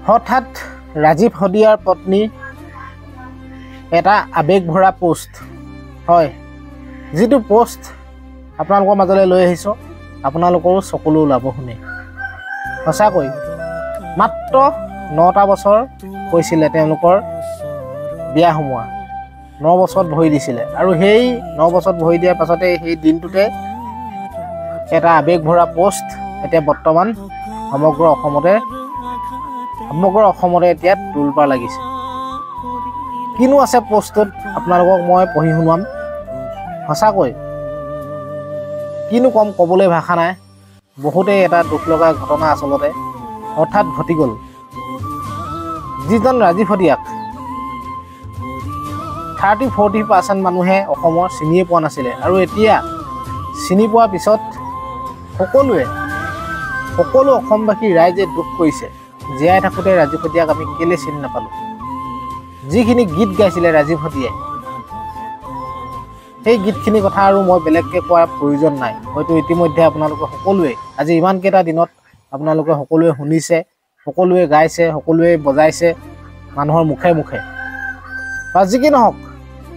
হঠাৎ ৰাজীৱ হদিয়াৰ পত্নী এটা আবেগ ভৰা পোষ্ট হয় যিটো পোষ্ট আপোনালোকৰ মাজলৈ লৈ আহিছো আপোনালোকৰো চকুলো ওলাব শুনি সঁচাকৈ মাত্ৰ 9টা বছৰ হৈছিলে তেওঁলোকৰ বিয়া সোমোৱা 9 বছৰত ভৰি দিছিলে আৰু সেই 9 বছৰত ভৰি দিয়াৰ পাছতে সেই দিনটোতে এটা আবেগ ভৰা পোষ্ট এতিয়া বৰ্তমান সমগ্ৰ অসমতে এতিয়া তোলপাৰ লাগিছে কিনো আছে পোষ্টত আপোনালোকক মই পঢ়ি শুনাম সঁচাকৈ কিনো কম ক'বলৈ ভাষা নাই বহুতেই এটা দুখ লগা ঘটনা আচলতে হঠাৎ ঘটি গ'ল যিজন ৰাজীৱ হদিয়াক 30-40% মানুহে অসমৰ চিনিয়ে পোৱা নাছিলে আৰু এতিয়া চিনি পোৱাৰ পিছত সকলো অসমবাসী ৰাইজে দুখ কৰিছে জীয়াই থাকোঁতে ৰাজীৱ হদিয়াক আমি কেলে চিনি নাপালোঁ যিখিনি গীত গাইছিলে ৰাজীৱ হদিয়াই সেই গীতখিনি কথা আৰু মই বেলেগকৈ কোৱাৰ প্ৰয়োজন নাই হয়তো ইতিমধ্যে আপোনালোকে সকলোৱে আজি ইমানকেইটা দিনত আপোনালোকে সকলোৱে শুনিছে সকলোৱে গাইছে সকলোৱে বজাইছে মানুহৰ মুখে মুখে বা যি কি নহওক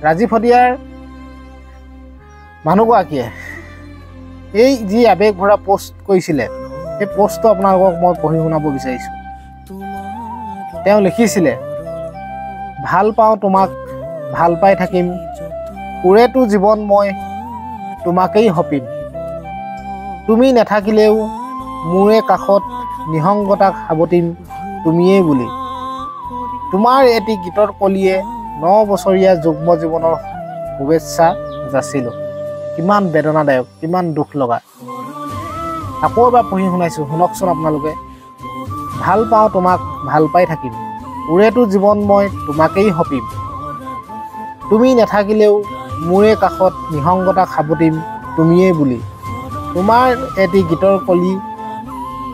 ৰাজীৱ হদিয়াৰ মানুহগৰাকীয়ে এই যি আবেগ ভৰা পোষ্ট কৰিছিলে সেই পোষ্টটো আপোনালোকক মই পঢ়ি শুনাব বিচাৰিছোঁ তেওঁ লিখিছিলে ভাল পাওঁ তোমাক ভাল পাই থাকিম ওৰেতো জীৱন মই তোমাকেই সপিম তুমি নাথাকিলেও মোৰে কাষত নিসংগতাক সাৱটিম তুমিয়েই বুলি তোমাৰ এটি গীতৰ কলিয়ে 9 বছৰীয়া যুগ্ম জীৱনৰ শুভেচ্ছা যাচিলোঁ কিমান বেদনাদায়ক কিমান দুখ লগা আকৌ এবাৰ পঢ়ি শুনাইছোঁ শুনকচোন আপোনালোকে ভাল পাওঁ তোমাক ভাল পাই থাকিম ওৰেতো জীৱন মই তোমাকেই সপিম তুমি নাথাকিলেও মোৰে কাষত নিসংগতাক সাৱটিম তুমিয়েই বুলি তোমাৰ এটি গীতৰ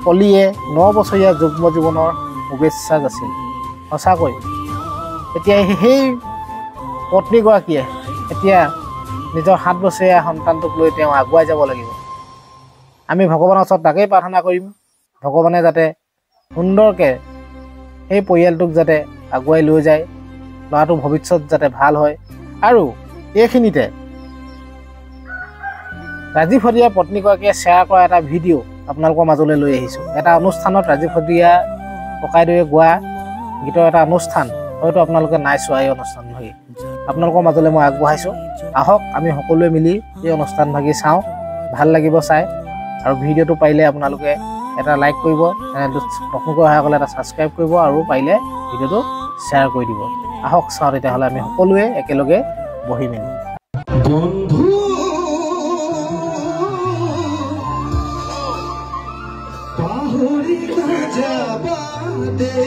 কলিয়ে 9 বছৰীয়া যুগ্ম জীৱনৰ শুভেচ্ছা যাচিল সঁচাকৈ এতিয়া সেই পত্নীগৰাকীয়ে এতিয়া নিজৰ 7 বছৰীয়া সন্তানটোক লৈ তেওঁ আগুৱাই যাব লাগিব আমি ভগৱানৰ ওচৰত তাকেই প্ৰাৰ্থনা কৰিম ভগৱানে যাতে সুন্দৰকৈ সেই পৰিয়ালটোক যাতে আগুৱাই লৈ যায় ল'ৰাটোৰ ভৱিষ্যত যাতে ভাল হয় আৰু এইখিনিতে ৰাজীৱ হদিয়াৰ পত্নীগৰাকীয়ে শ্বেয়াৰ কৰা এটা ভিডিঅ' আপোনালোকৰ মাজলৈ লৈ আহিছোঁ এটা অনুষ্ঠানত ৰাজীৱ হদিয়া ককাইদেৱে গোৱা গীতৰ এটা অনুষ্ঠান হয়তো আপোনালোকে নাই চোৱা এই অনুষ্ঠান ভাগি আপোনালোকৰ মাজলৈ মই আগবঢ়াইছোঁ আহক আমি সকলোৱে মিলি এই অনুষ্ঠান ভাগি চাওঁ ভাল লাগিব চাই আৰু ভিডিঅ'টো পাৰিলে আপোনালোকে এটা লাইক কৰিব নতুনকৈ অহা গ'লে এটা ছাবস্ক্ৰাইব কৰিব আৰু পাৰিলে ভিডিঅ'টো শ্বেয়াৰ কৰি দিব আহক চাওঁ তেতিয়াহ'লে আমি সকলোৱে একেলগে বহি মেলি বন্ধু পাহৰি নাযাবা দে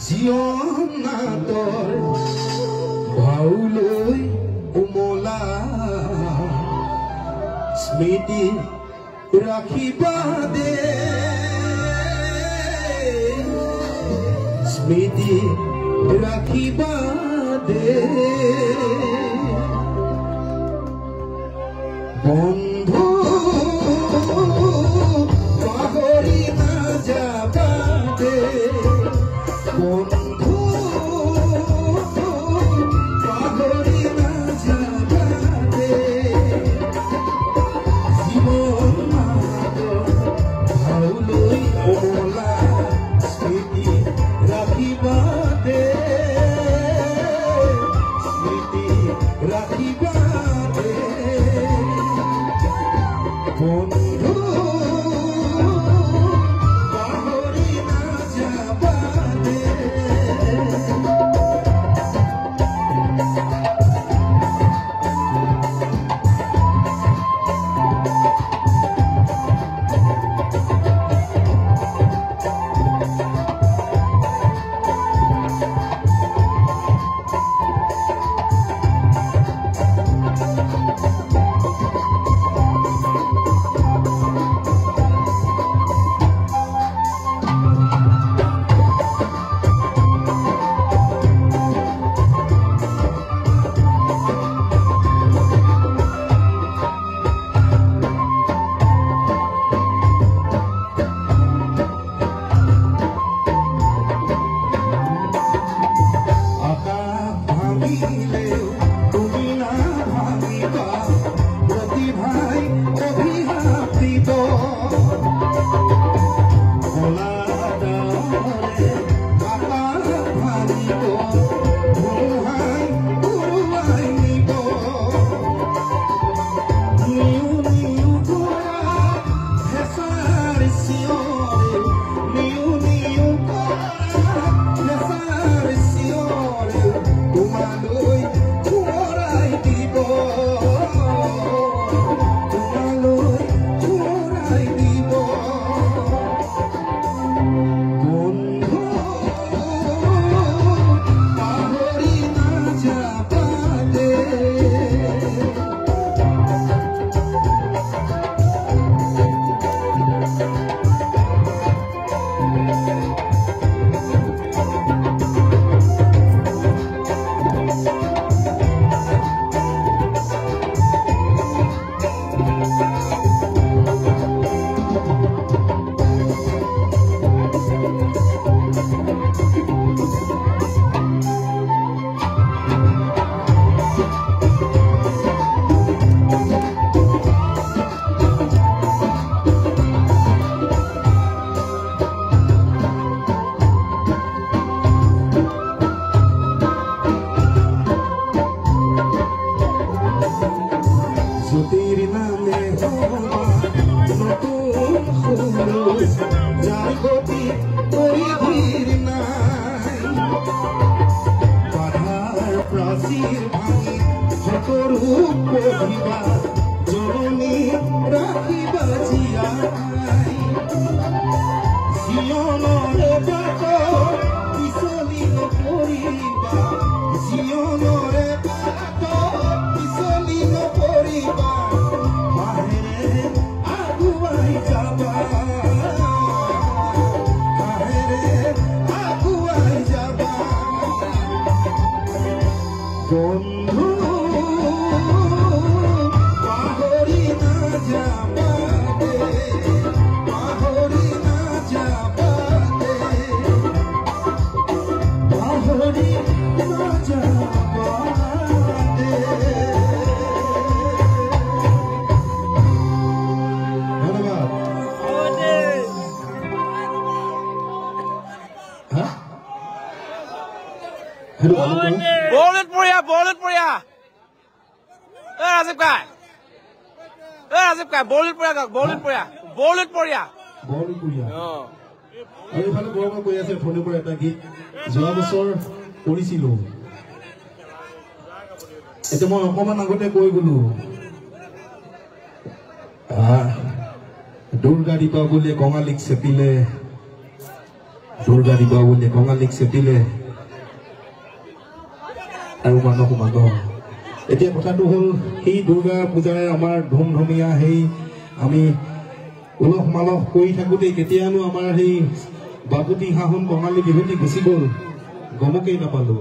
জীৱন নাতৰ ভাউলৈ উমলা স্মৃতি ৰাখিবা দে স্মৃতি ৰাখিবা দে বন্ধু পাহৰি নাযাবা দে বন্ধু পাহৰি নাযাবা দে জীৱন ভাউলৈ কমলা স্মৃতি ৰাখিবা দে যাৰ গতি পৰিধিৰ নাই বাধাৰ প্ৰাচীৰ ভাঙি যত ৰূপ পৰিবা জননী ৰাখিবা জিয়াই জীবনৰে বাট পিছলি নপৰিবা জীবনৰে বাট পিছলি নপৰিবা বাহিৰে আগুৱাই যাবা বাহিৰে আগুৱাই যাবা বন্ধু পাহৰি নাযাবা পাহৰি নাযাবা পাহৰি নাযাবা ধন্যবাদ Bowling Priya. Razib Kai. Bowling Priya. বল কুইয়া আৰু এইফালে বৰমা কৈ আছে ফোনৰ পৰা এটা গীত যোৱা বছৰ কৰিছিলো এতিয়া মই অকমান আগতে কৈ গলো দুৰ্গা দীপাৱলীয়ে কঙালীক চেপিলে দুৰ্গা দীপাৱলীয়ে কঙালীক চেপিলে আৰু মানুহ এতিয়া কথাটো হ'ল সেই দুৰ্গা পূজাৰে আমাৰ ধুমধুমীয়া সেই আমি উলহ মালহ কৰি থাকোঁতে কেতিয়ানো আমাৰ সেই বাপুতি সাহোন কঙালী বিহুটি গুচি গ'ল গমকেই নাপালো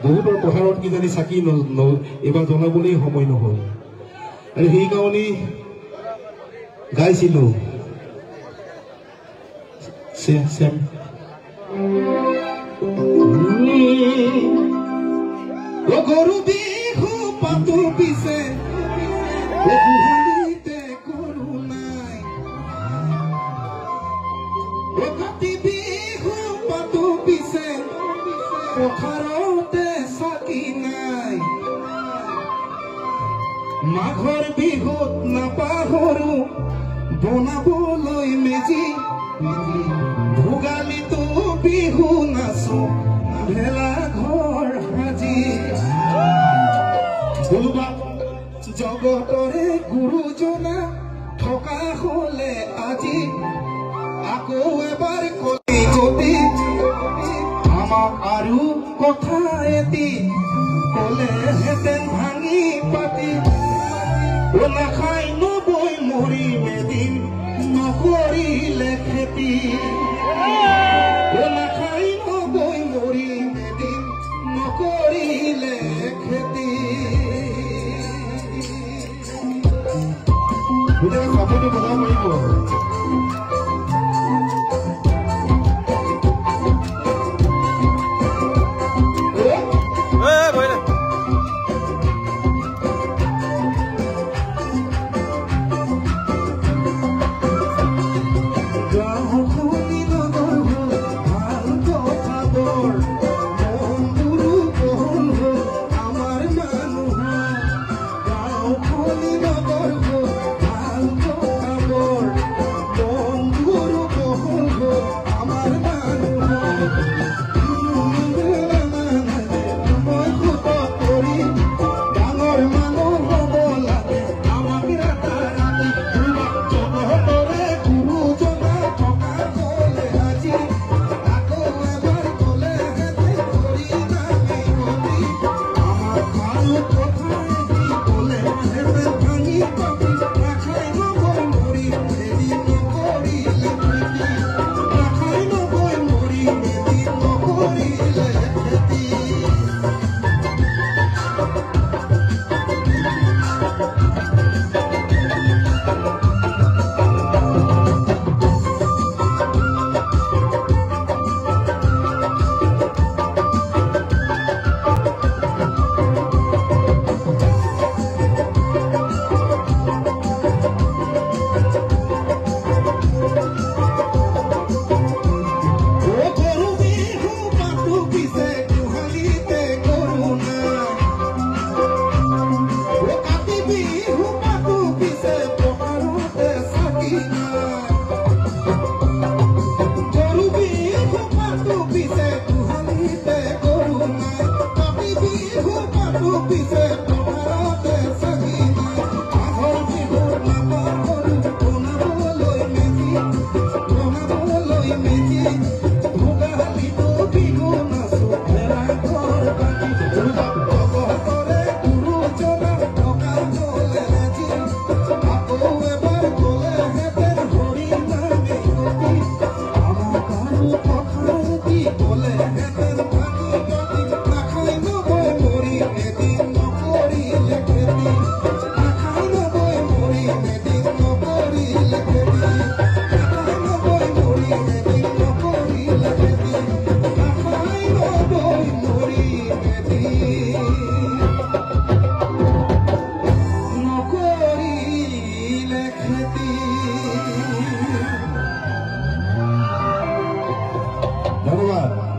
বহুতৰ পথাৰত কিজানি চাকি এইবাৰ জ্বলাবলৈ সময় নহ'ল আৰু সেইকাৰণেই গাইছিলো গৰু বিহু পাতো পিছে গোহালিতে গৰু নাই কাতি বিহু পাতো পিছে পথাৰতে চাকি নাই মাঘৰ বিহুত নাপাহৰো বনাবলৈ মেজি ভোগালীতো বিহু নাচো ভেলা ঘৰ সাজি জগতৰে গুৰুজনা থকা হলে আজি আকৌ এবাৰ কলি গতি আমাক আৰু কথা এটি কলে হেঁতেন ভাঙি পাতি নাখাই নবৈ মৰিম এদিন নকৰিলে খেতি নাখাই নবৈ মৰিম এদিন নকৰিলে খেতি কাপোৰটো বনাব পাৰিব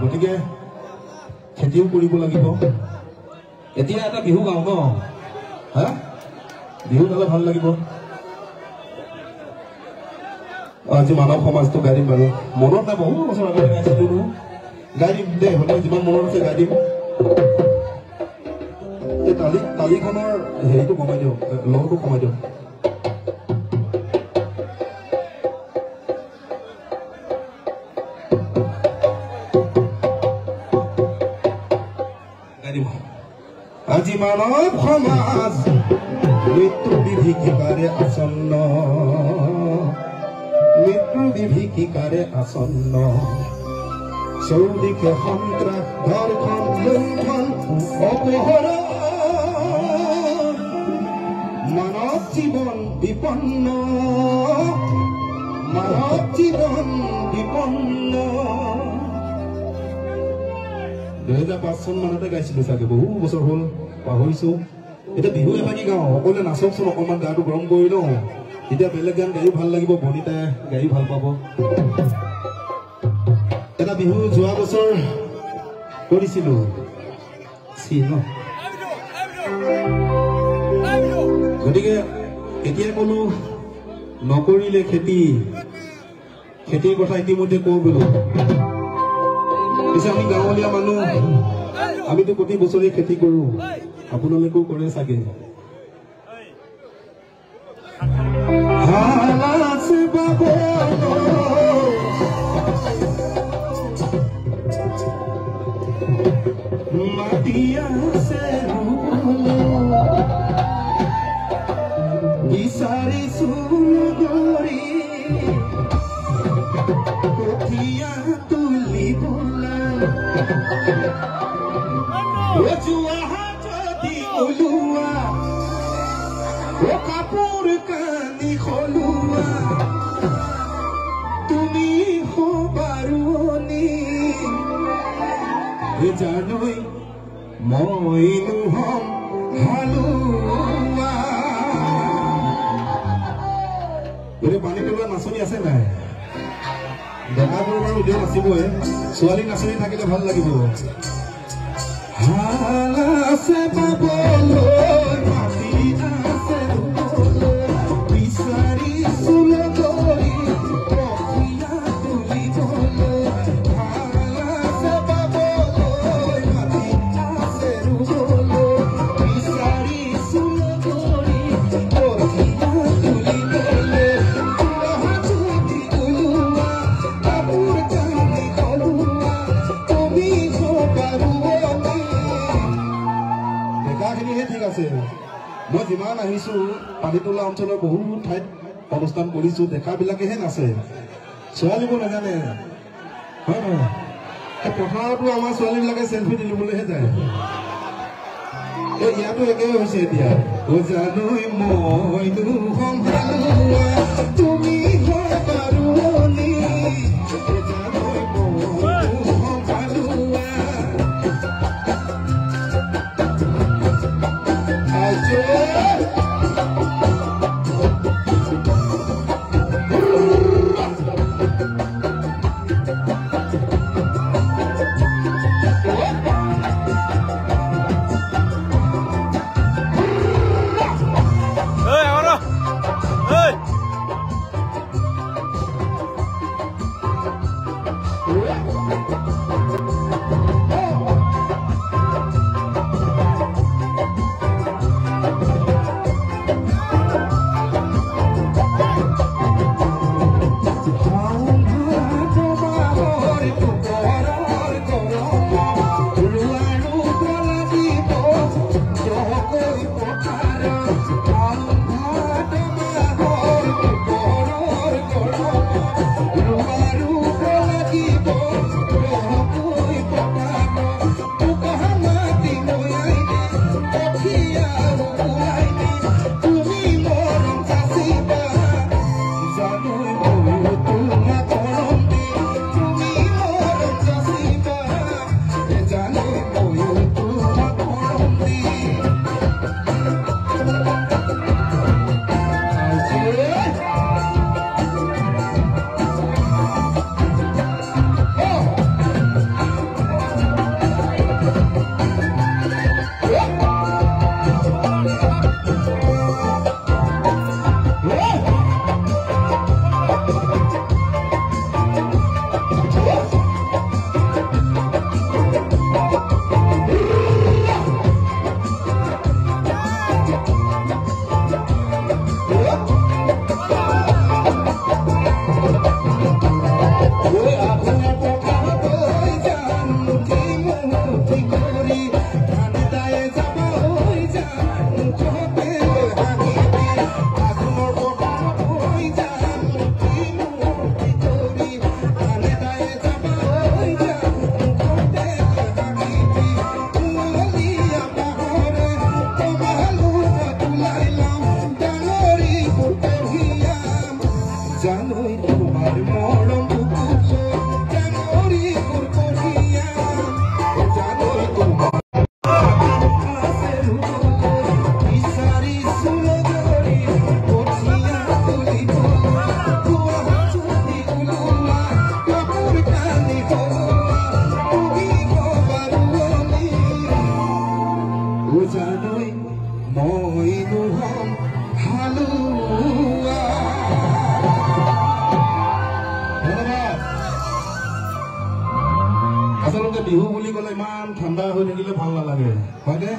গতিকে খেতিও কৰিব লাগিব এতিয়া এটা বিহু গাওঁ ন হা বিহু গালে ভাল লাগিব আজি মানৱ সমাজটো গাই দিম বাৰু মনত নাই বহু বছৰ আগতে গাইছিলোঁ গাই দিম দেই হ'লেও যিমান মনত আছে গাই দিম এই তালিখনৰ হেৰিটো কমাই দিওঁ লংটো কমাই দিওঁ আজি মানৱ সমাজ মৃত্যু বিভীষিকাৰে আসন্ন মৃত্যু বিভীষিকাৰে আসন্ন চৌদিশে সন্ত্ৰাস ধৰ্ষণ লুণ্ঠন অপহৰণ মানৱ জীৱন বিপন্ন মানৱ জীৱন বিপন্ন 2005 চন মানতে গাইছিলো চাগে বহু বছৰ হ'ল পাহৰিছো এতিয়া বিহু এভাগি গাওঁ সকলোৱে নাচকচোন অকণমান গাটো গৰম কৰি লওঁ তেতিয়া বেলেগ গান গায়ো ভাল লাগিব বনিতাই গায়ো ভাল পাব এটা বিহু যোৱা বছৰ কৰিছিলো গতিকে এতিয়া ক'লো নকৰিলে খেতিৰ কথা ইতিমধ্যে কওঁ বোলো পিছে আমি গাঁৱলীয়া মানুহ আমিতো প্ৰতি বছৰে খেতি কৰো আপোনালোকেও কৰে চাগে কাপোৰ কানি খলুৱা তুমি সবাৰুনি জানৈ মই নোহম হালুৱা পানী পেলোৱা নাচনি আছে নাই ডেকাবোৰ বাৰু উদয় নাচিবই ছোৱালী নাচনি থাকিলে ভাল লাগিব হালাছে পাবলৈ মাটি আছে বিচাৰি চুলগৰি প্ৰক্ৰিয়া তুলিবলৈ হালাছে পাবলৈ মাটি আছে ৰুবলৈ বিচাৰি চুলগৰি প্ৰক্ৰিয়া তুলিবলৈ হাতুতি ওলোৱা কাপোৰ কানি খলুৱা তুমি সবাৰুনি ডেকাখিনিহে ঠিক আছে মই যিমান আহিছো পানীতোলা অঞ্চলৰ বহুত ঠাইত অনুষ্ঠান কৰিছো ডেকাবিলাকেহে নাচে ছোৱালীবোৰ নাজানে হয় নহয় পথাৰতো আমাৰ ছোৱালীবিলাকে চেলফি তুলিবলৈহে যায় এই ইয়াতো একেই হৈছে এতিয়া জানৈ মই নোহম হালুৱা তুমি সবাৰুনি জানৈ মই নোহম হালুৱা আচলতে বিহু বুলি ক'লে ইমান ঠাণ্ডা হৈ থাকিলে ভাল নালাগে হয়নে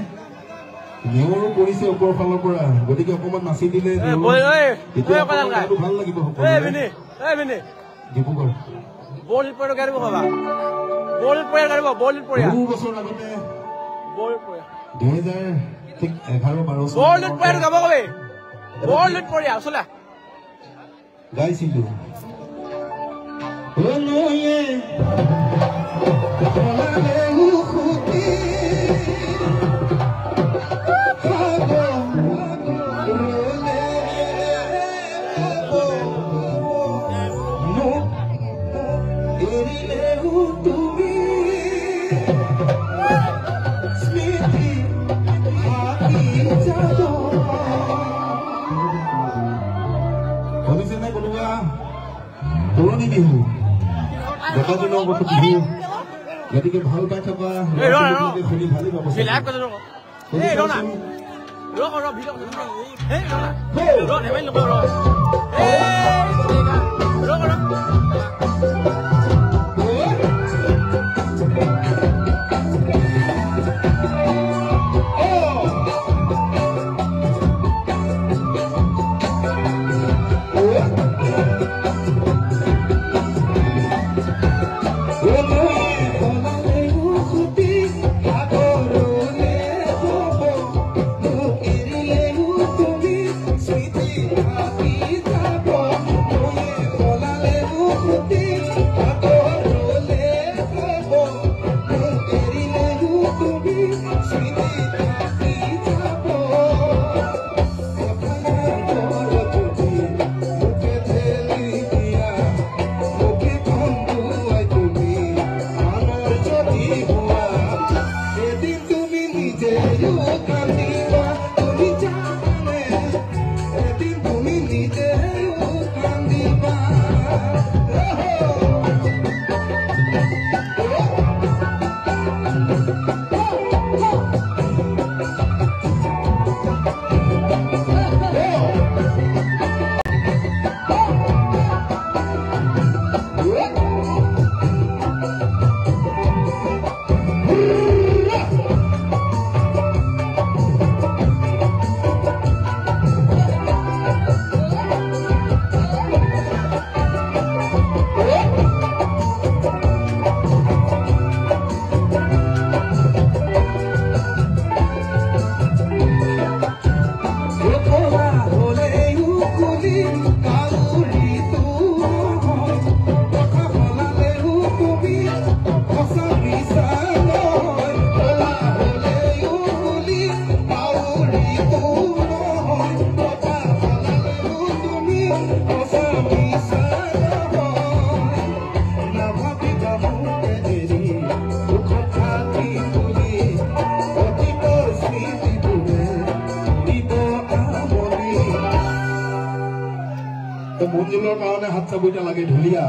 নিয়ৰো পৰিছে ওপৰৰ ফালৰ পৰা গতিকে অকণমান নাচি দিলে ভাল লাগিব ডিব্ৰুগড় বহু বছৰ আগতে 2011-12 গাইছিলো পুৰণি বিহু ডেকা দিনৰ বিহু গতিকে ভাল পাই থকা শুনি ভালেই পাব মঞ্জুলৰ কাৰণে হাত চাবইটা লাগে ঢুলীয়া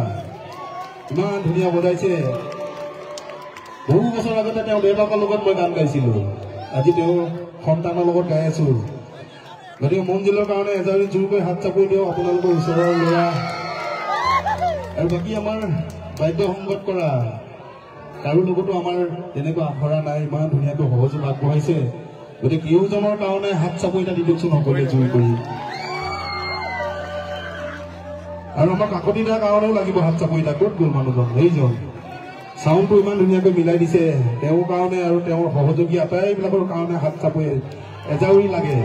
ইমান ধুনীয়া বজাইছে বহু বছৰ আগতে তেওঁ দেউতাকৰ লগত মই গান গাইছিলো আজি তেওঁ সন্তানৰ লগত গাই আছো গতিকে মঞ্জুলৰ কাৰণে এজাৰি জোৰকৈ হাত চাপৰি দিওঁ আপোনালোকৰ ওচৰৰ ল'ৰা আৰু বাকী আমাৰ বাদ্য সংগত কৰা কাৰো লগতো আমাৰ তেনেকুৱা আখৰা নাই ইমান ধুনীয়াকৈ সহযোগ আগবঢ়াইছে গতিকে কেউজনৰ কাৰণে হাত চাপৰিটা দি দিয়কচোন সকলোৱে জোৰ কৰি আৰু আমাৰ কাকতিদাৰ কাৰণেও লাগিব হাত চাপৰিটা ক'ত গ'ল মানুহজন সেইজন চাউণ্ডটো ইমান ধুনীয়াকৈ মিলাই দিছে তেওঁৰ কাৰণে আৰু তেওঁৰ সহযোগী আটাইবিলাকৰ কাৰণে হাত চাপৰি এজাউৰি লাগে